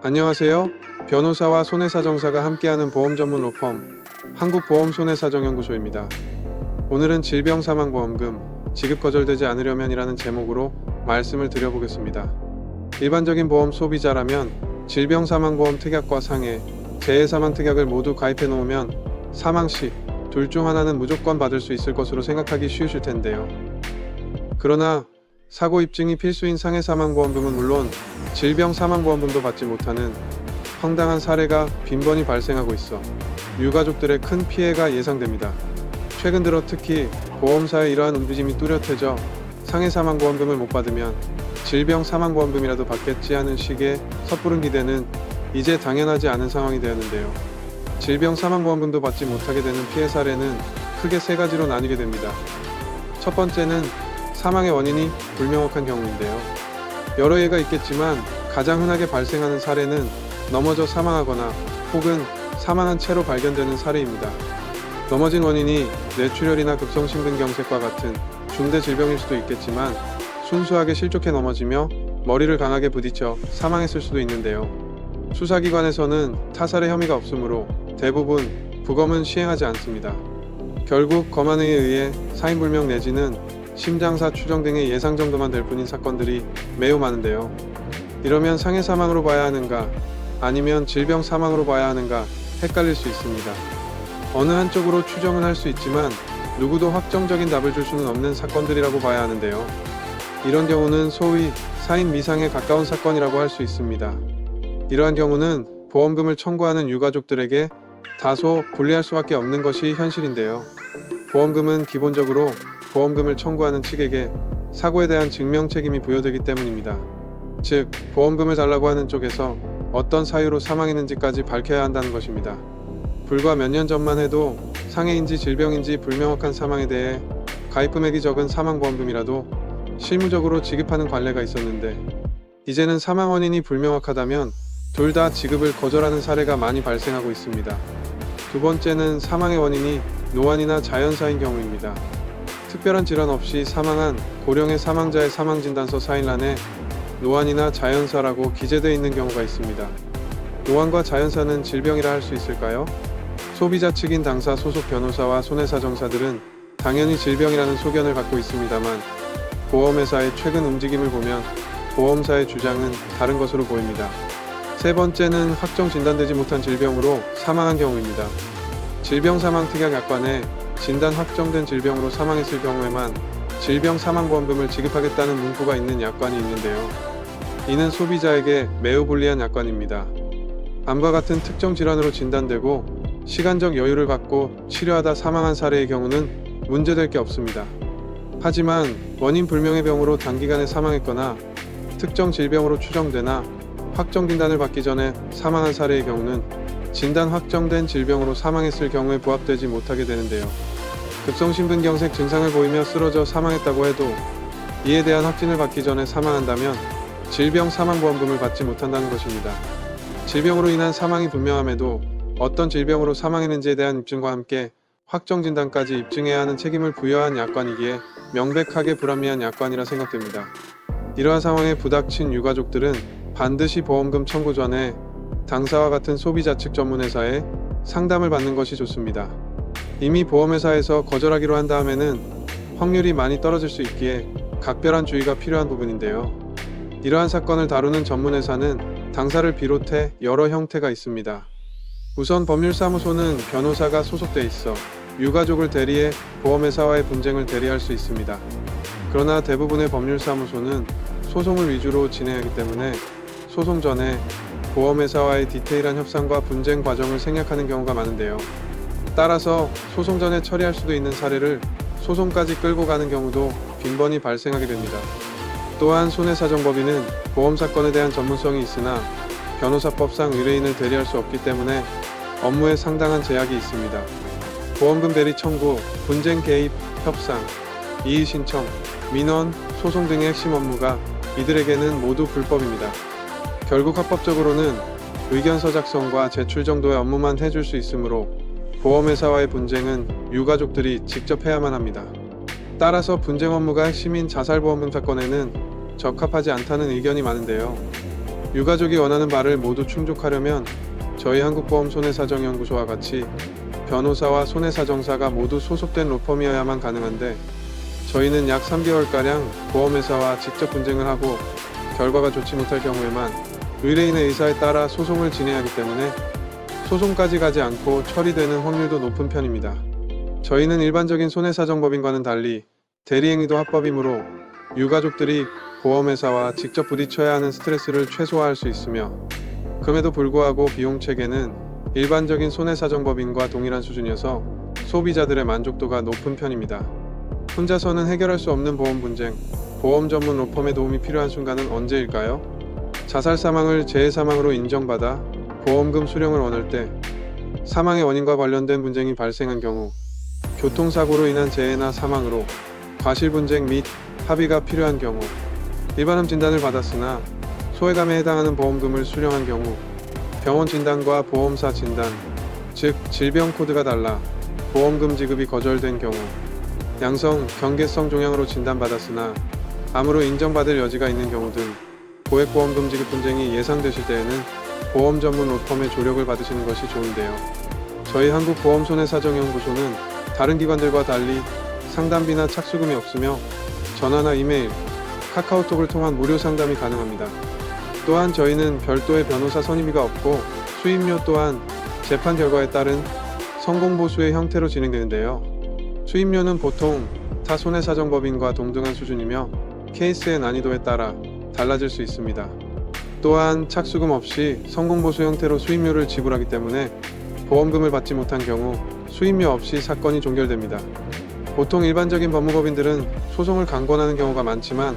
안녕하세요. 변호사와 손해사정사가 함께하는 보험 전문 로펌 한국보험손해사정연구소입니다. 오늘은 질병사망보험금 지급 거절되지 않으려면이라는 제목으로 말씀을 드려보겠습니다. 일반적인 보험 소비자라면 질병사망보험 특약과 상해, 재해사망 특약을 모두 가입해 놓으면 사망 시 둘 중 하나는 무조건 받을 수 있을 것으로 생각하기 쉬우실 텐데요. 그러나 사고 입증이 필수인 상해사망보험금은 물론 질병사망보험금도 받지 못하는 황당한 사례가 빈번히 발생하고 있어 유가족들의 큰 피해가 예상됩니다. 최근 들어 특히 보험사의 이러한 움직임이 뚜렷해져 상해사망보험금을 못 받으면 질병사망보험금이라도 받겠지 하는 식의 섣부른 기대는 이제 당연하지 않은 상황이 되었는데요. 질병사망보험금도 받지 못하게 되는 피해 사례는 크게 세 가지로 나뉘게 됩니다. 첫 번째는 사망의 원인이 불명확한 경우인데요. 여러 예가 있겠지만 가장 흔하게 발생하는 사례는 넘어져 사망하거나 혹은 사망한 채로 발견되는 사례입니다. 넘어진 원인이 뇌출혈이나 급성심근경색과 같은 중대 질병일 수도 있겠지만 순수하게 실족해 넘어지며 머리를 강하게 부딪혀 사망했을 수도 있는데요. 수사기관에서는 타살의 혐의가 없으므로 대부분 부검은 시행하지 않습니다. 결국 검안에 의해 사인불명 내지는 심장사 추정 등의 예상 정도만 될 뿐인 사건들이 매우 많은데요. 이러면 상해 사망으로 봐야 하는가 아니면 질병 사망으로 봐야 하는가 헷갈릴 수 있습니다. 어느 한쪽으로 추정은 할 수 있지만 누구도 확정적인 답을 줄 수는 없는 사건들이라고 봐야 하는데요. 이런 경우는 소위 사인 미상에 가까운 사건이라고 할 수 있습니다. 이러한 경우는 보험금을 청구하는 유가족들에게 다소 불리할 수밖에 없는 것이 현실인데요. 보험금은 기본적으로 보험금을 청구하는 측에게 사고에 대한 증명 책임이 부여되기 때문입니다. 즉, 보험금을 달라고 하는 쪽에서 어떤 사유로 사망했는지까지 밝혀야 한다는 것입니다. 불과 몇 년 전만 해도 상해인지 질병인지 불명확한 사망에 대해 가입 금액이 적은 사망보험금이라도 실무적으로 지급하는 관례가 있었는데 이제는 사망 원인이 불명확하다면 둘 다 지급을 거절하는 사례가 많이 발생하고 있습니다. 두 번째는 사망의 원인이 노안이나 자연사인 경우입니다. 특별한 질환 없이 사망한 고령의 사망자의 사망진단서 사인란에 노안이나 자연사라고 기재되어 있는 경우가 있습니다. 노안과 자연사는 질병이라 할 수 있을까요? 소비자 측인 당사 소속 변호사와 손해사정사들은 당연히 질병이라는 소견을 갖고 있습니다만 보험회사의 최근 움직임을 보면 보험사의 주장은 다른 것으로 보입니다. 세 번째는 확정 진단되지 못한 질병으로 사망한 경우입니다. 질병사망특약약관에 진단 확정된 질병으로 사망했을 경우에만 질병사망보험금을 지급하겠다는 문구가 있는 약관이 있는데요. 이는 소비자에게 매우 불리한 약관입니다. 암과 같은 특정 질환으로 진단되고 시간적 여유를 갖고 치료하다 사망한 사례의 경우는 문제될 게 없습니다. 하지만 원인 불명의 병으로 단기간에 사망했거나 특정 질병으로 추정되나 확정 진단을 받기 전에 사망한 사례의 경우는 진단 확정된 질병으로 사망했을 경우에 부합되지 못하게 되는데요. 급성심근경색 증상을 보이며 쓰러져 사망했다고 해도 이에 대한 확진을 받기 전에 사망한다면 질병사망보험금을 받지 못한다는 것입니다. 질병으로 인한 사망이 분명함에도 어떤 질병으로 사망했는지에 대한 입증과 함께 확정 진단까지 입증해야 하는 책임을 부여한 약관이기에 명백하게 불합리한 약관이라 생각됩니다. 이러한 상황에 부닥친 유가족들은 반드시 보험금 청구 전에 당사와 같은 소비자 측 전문회사에 상담을 받는 것이 좋습니다. 이미 보험회사에서 거절하기로 한 다음에는 확률이 많이 떨어질 수 있기에 각별한 주의가 필요한 부분인데요. 이러한 사건을 다루는 전문회사는 당사를 비롯해 여러 형태가 있습니다. 우선 법률사무소는 변호사가 소속돼 있어 유가족을 대리해 보험회사와의 분쟁을 대리할 수 있습니다. 그러나 대부분의 법률사무소는 소송을 위주로 진행하기 때문에 소송 전에 보험회사와의 디테일한 협상과 분쟁 과정을 생략하는 경우가 많은데요. 따라서 소송 전에 처리할 수도 있는 사례를 소송까지 끌고 가는 경우도 빈번히 발생하게 됩니다. 또한 손해사정법인은 보험사건에 대한 전문성이 있으나 변호사법상 의뢰인을 대리할 수 없기 때문에 업무에 상당한 제약이 있습니다. 보험금 대리 청구, 분쟁 개입, 협상, 이의 신청, 민원, 소송 등의 핵심 업무가 이들에게는 모두 불법입니다. 결국 합법적으로는 의견서 작성과 제출 정도의 업무만 해줄 수 있으므로 보험회사와의 분쟁은 유가족들이 직접 해야만 합니다. 따라서 분쟁 업무가 핵심인 자살보험금 사건에는 적합하지 않다는 의견이 많은데요. 유가족이 원하는 바를 모두 충족하려면 저희 한국보험손해사정연구소와 같이 변호사와 손해사정사가 모두 소속된 로펌이어야만 가능한데, 저희는 약 3개월가량 보험회사와 직접 분쟁을 하고 결과가 좋지 못할 경우에만 의뢰인의 의사에 따라 소송을 진행하기 때문에 소송까지 가지 않고 처리되는 확률도 높은 편입니다. 저희는 일반적인 손해사정법인과는 달리 대리행위도 합법이므로 유가족들이 보험회사와 직접 부딪혀야 하는 스트레스를 최소화할 수 있으며, 금에도 불구하고 비용 체계는 일반적인 손해사정법인과 동일한 수준이어서 소비자들의 만족도가 높은 편입니다. 혼자서는 해결할 수 없는 보험 분쟁, 보험 전문 로펌의 도움이 필요한 순간은 언제일까요? 자살 사망을 재해 사망으로 인정받아 보험금 수령을 원할 때, 사망의 원인과 관련된 분쟁이 발생한 경우, 교통사고로 인한 재해나 사망으로 과실 분쟁 및 합의가 필요한 경우, 일반암 진단을 받았으나 소외감에 해당하는 보험금을 수령한 경우, 병원 진단과 보험사 진단, 즉 질병 코드가 달라 보험금 지급이 거절된 경우, 양성 경계성 종양으로 진단받았으나 암으로 인정받을 여지가 있는 경우 등 고액보험금 지급 분쟁이 예상되실 때에는 보험 전문 로펌의 조력을 받으시는 것이 좋은데요. 저희 한국보험손해사정연구소는 다른 기관들과 달리 상담비나 착수금이 없으며 전화나 이메일, 카카오톡을 통한 무료 상담이 가능합니다. 또한 저희는 별도의 변호사 선임비가 없고 수임료 또한 재판 결과에 따른 성공보수의 형태로 진행되는데요. 수임료는 보통 타 손해사정법인과 동등한 수준이며 케이스의 난이도에 따라 달라질 수 있습니다. 또한 착수금 없이 성공보수 형태로 수임료를 지불하기 때문에 보험금을 받지 못한 경우 수임료 없이 사건이 종결됩니다. 보통 일반적인 법무법인들은 소송을 강권하는 경우가 많지만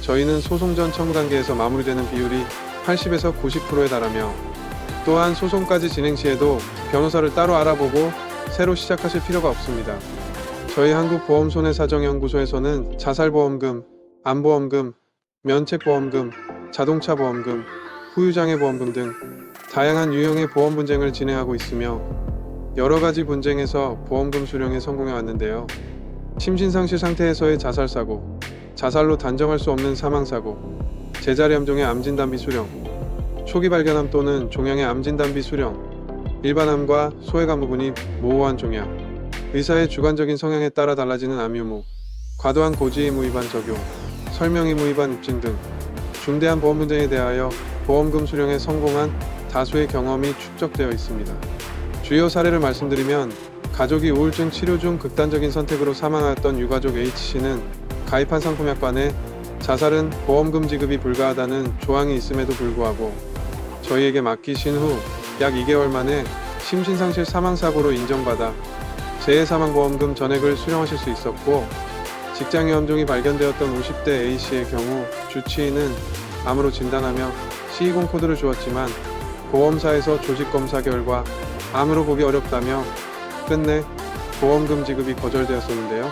저희는 소송 전 청구 단계에서 마무리되는 비율이 80에서 90%에 달하며, 또한 소송까지 진행 시에도 변호사를 따로 알아보고 새로 시작하실 필요가 없습니다. 저희 한국보험손해사정연구소에서는 자살보험금, 암보험금, 면책보험금, 자동차보험금, 후유장애보험금 등 다양한 유형의 보험 분쟁을 진행하고 있으며 여러가지 분쟁에서 보험금 수령에 성공해 왔는데요. 심신상실 상태에서의 자살사고, 자살로 단정할 수 없는 사망사고, 제자리 암종의 암진단비 수령, 초기 발견암 또는 종양의 암진단비 수령, 일반암과 소외감 부분이 모호한 종양, 의사의 주관적인 성향에 따라 달라지는 암 유무, 과도한 고지의무 위반 적용, 설명의무 위반 입증 등 중대한 보험 분쟁에 대하여 보험금 수령에 성공한 다수의 경험이 축적되어 있습니다. 주요 사례를 말씀드리면, 가족이 우울증 치료 중 극단적인 선택으로 사망하였던 유가족 H씨는 가입한 상품약관에 자살은 보험금 지급이 불가하다는 조항이 있음에도 불구하고 저희에게 맡기신 후 약 2개월 만에 심신상실 사망사고로 인정받아 재해사망보험금 전액을 수령하실 수 있었고, 직장유 암종이 발견되었던 50대 A씨의 경우 주치의는 암으로 진단하며 C20 코드를 주었지만 보험사에서 조직검사 결과 암으로 보기 어렵다며 끝내 보험금 지급이 거절되었었는데요.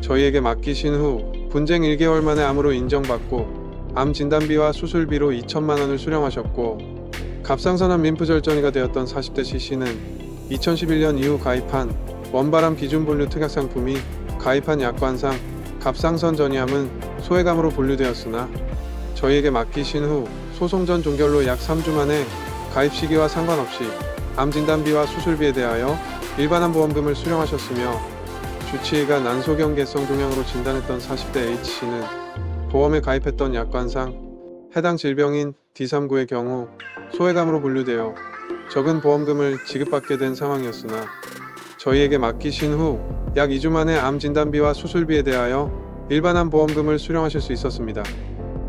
저희에게 맡기신 후 분쟁 1개월 만에 암으로 인정받고 암 진단비와 수술비로 2천만 원을 수령하셨고, 갑상선암 림프절전이가 되었던 40대 C씨는 2011년 이후 가입한 원바람 기준분류 특약상품이 가입한 약관상 갑상선 전이암은 소외감으로 분류되었으나 저희에게 맡기신 후 소송 전 종결로 약 3주 만에 가입 시기와 상관없이 암 진단비와 수술비에 대하여 일반암 보험금을 수령하셨으며, 주치의가 난소경계성 종양으로 진단했던 40대 H씨는 보험에 가입했던 약관상 해당 질병인 D39의 경우 소외감으로 분류되어 적은 보험금을 지급받게 된 상황이었으나 저희에게 맡기신 후 약 2주 만에 암 진단비와 수술비에 대하여 일반암 보험금을 수령하실 수 있었습니다.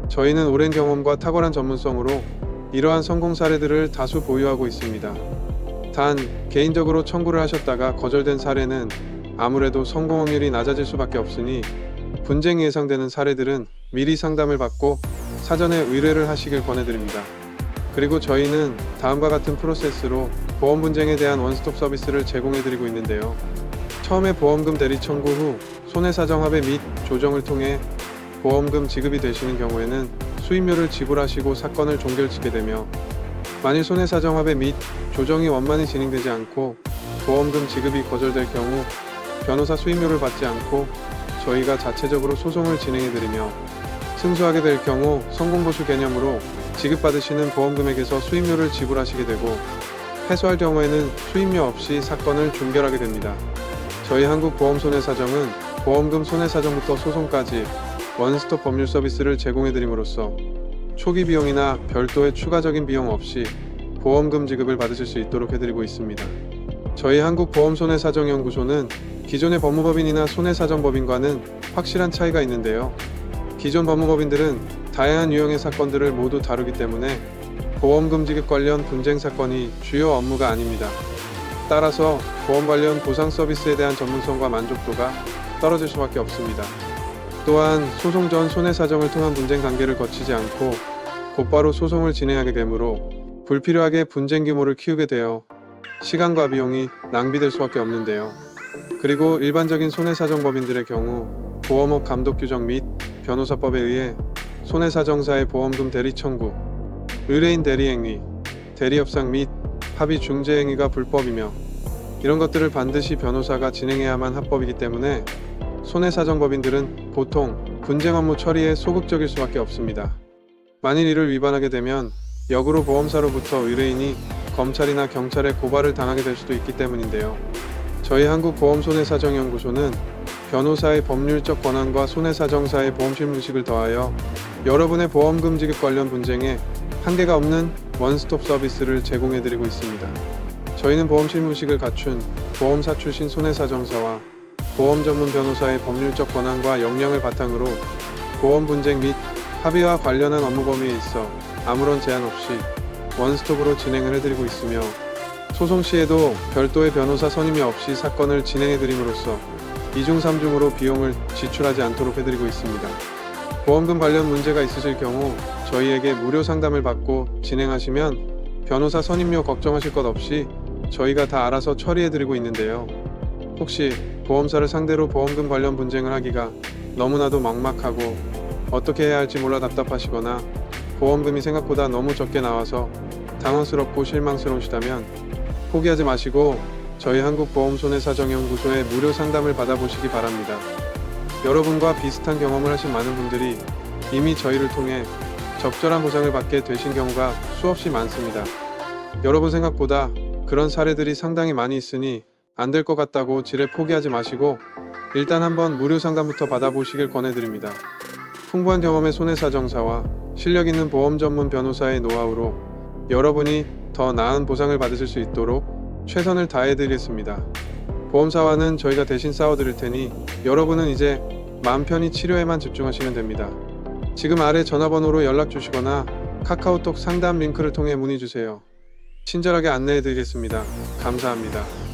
저희는 오랜 경험과 탁월한 전문성으로 이러한 성공 사례들을 다수 보유하고 있습니다. 단, 개인적으로 청구를 하셨다가 거절된 사례는 아무래도 성공 확률이 낮아질 수밖에 없으니 분쟁이 예상되는 사례들은 미리 상담을 받고 사전에 의뢰를 하시길 권해드립니다. 그리고 저희는 다음과 같은 프로세스로 보험 분쟁에 대한 원스톱 서비스를 제공해드리고 있는데요. 처음에 보험금 대리 청구 후 손해사정 합의 및 조정을 통해 보험금 지급이 되시는 경우에는 수임료를 지불하시고 사건을 종결짓게 되며, 만일 손해사정 합의 및 조정이 원만히 진행되지 않고 보험금 지급이 거절될 경우 변호사 수임료를 받지 않고 저희가 자체적으로 소송을 진행해드리며, 승소하게 될 경우 성공보수 개념으로 지급받으시는 보험금액에서 수임료를 지불하시게 되고, 패소할 경우에는 수임료 없이 사건을 종결하게 됩니다. 저희 한국보험손해사정은 보험금 손해사정부터 소송까지 원스톱 법률 서비스를 제공해드림으로써 초기 비용이나 별도의 추가적인 비용 없이 보험금 지급을 받으실 수 있도록 해드리고 있습니다. 저희 한국보험손해사정연구소는 기존의 법무법인이나 손해사정법인과는 확실한 차이가 있는데요. 기존 법무법인들은 다양한 유형의 사건들을 모두 다루기 때문에 보험금 지급 관련 분쟁 사건이 주요 업무가 아닙니다. 따라서 보험 관련 보상 서비스에 대한 전문성과 만족도가 떨어질 수밖에 없습니다. 또한 소송 전 손해사정을 통한 분쟁 단계를 거치지 않고 곧바로 소송을 진행하게 되므로 불필요하게 분쟁 규모를 키우게 되어 시간과 비용이 낭비될 수밖에 없는데요. 그리고 일반적인 손해사정법인들의 경우 보험업 감독 규정 및 변호사법에 의해 손해사정사의 보험금 대리 청구, 의뢰인 대리 행위, 대리 협상 및 합의 중재 행위가 불법이며 이런 것들을 반드시 변호사가 진행해야만 합법이기 때문에 손해사정법인들은 보통 분쟁 업무 처리에 소극적일 수밖에 없습니다. 만일 이를 위반하게 되면 역으로 보험사로부터 의뢰인이 검찰이나 경찰에 고발을 당하게 될 수도 있기 때문인데요. 저희 한국보험손해사정연구소는 변호사의 법률적 권한과 손해사정사의 보험실무식을 더하여 여러분의 보험금 지급 관련 분쟁에 한계가 없는 원스톱 서비스를 제공해드리고 있습니다. 저희는 보험실무식을 갖춘 보험사 출신 손해사정사와 보험 전문 변호사의 법률적 권한과 역량을 바탕으로 보험 분쟁 및 합의와 관련한 업무 범위에 있어 아무런 제한 없이 원스톱으로 진행을 해드리고 있으며 소송 시에도 별도의 변호사 선임이 없이 사건을 진행해드림으로써 2중 3중으로 비용을 지출하지 않도록 해드리고 있습니다. 보험금 관련 문제가 있으실 경우 저희에게 무료 상담을 받고 진행하시면 변호사 선임료 걱정하실 것 없이 저희가 다 알아서 처리해드리고 있는데요. 혹시 보험사를 상대로 보험금 관련 분쟁을 하기가 너무나도 막막하고 어떻게 해야 할지 몰라 답답하시거나 보험금이 생각보다 너무 적게 나와서 당황스럽고 실망스러우시다면 포기하지 마시고 저희 한국보험손해사정연구소의 무료 상담을 받아보시기 바랍니다. 여러분과 비슷한 경험을 하신 많은 분들이 이미 저희를 통해 적절한 보상을 받게 되신 경우가 수없이 많습니다. 여러분 생각보다 그런 사례들이 상당히 많이 있으니 안 될 것 같다고 지레 포기하지 마시고 일단 한번 무료 상담부터 받아보시길 권해드립니다. 풍부한 경험의 손해사정사와 실력 있는 보험 전문 변호사의 노하우로 여러분이 더 나은 보상을 받으실 수 있도록 최선을 다해드리겠습니다. 보험사와는 저희가 대신 싸워드릴 테니 여러분은 이제 마음 편히 치료에만 집중하시면 됩니다. 지금 아래 전화번호로 연락 주시거나 카카오톡 상담 링크를 통해 문의 주세요. 친절하게 안내해 드리겠습니다. 감사합니다.